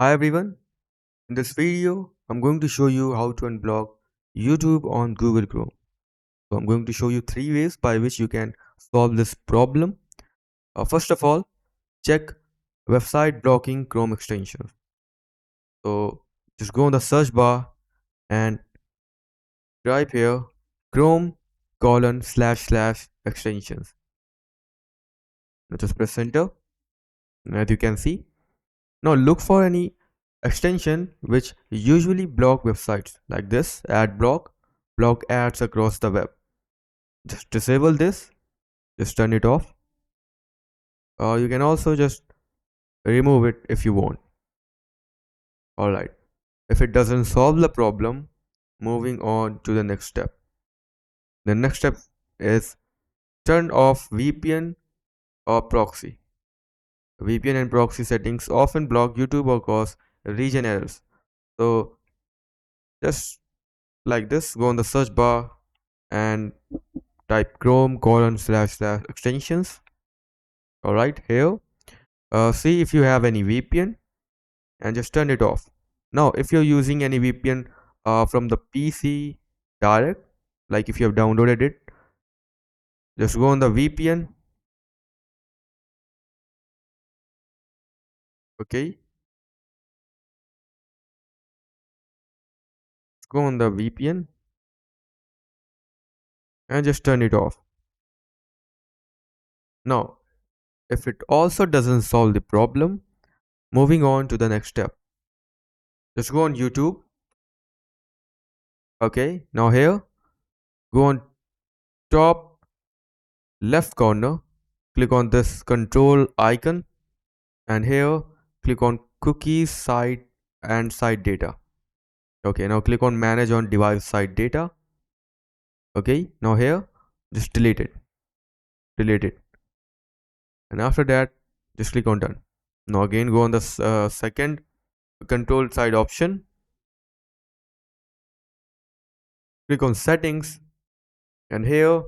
Hi everyone, in this video I'm going to show you how to unblock YouTube on Google Chrome. So I'm going to show you three ways by which you can solve this problem. First of all, check website blocking Chrome extensions. So just go on the search bar and type here Chrome // extensions. Now just press enter. As you can see, now look for any extension which usually block websites like this ad block ads across the web. Just disable this, just turn it off. You can also just remove it if you want. Alright, if it doesn't solve the problem, moving on to the next step. The next step is turn off VPN or proxy. VPN and proxy settings often block YouTube or cause region errors. So just like this, go on the search bar and type Chrome // extensions. Alright, here see if you have any VPN and just turn it off. Now if you're using any VPN from the PC direct, like if you have downloaded it, just go on the VPN. Okay, go on the VPN and just turn it off. Now if it also doesn't solve the problem, moving on to the next step, just go on YouTube. Okay, now here go on top left corner, click on this control icon, and here click on cookies site and site data. Okay, now click on manage on device site data. Okay, now here just delete it, and after that just click on done. Now again go on the second control side option, click on settings, and here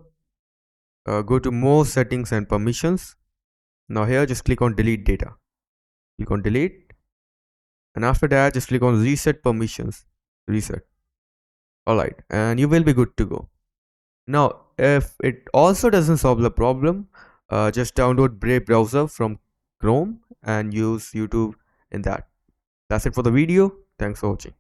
go to more settings and permissions. Now here just click on delete data, click on delete, and after that just click on reset permissions, reset. Alright, and you will be good to go. Now if it also doesn't solve the problem, just download Brave browser from Chrome and use YouTube in that. That's it for the video. Thanks for watching.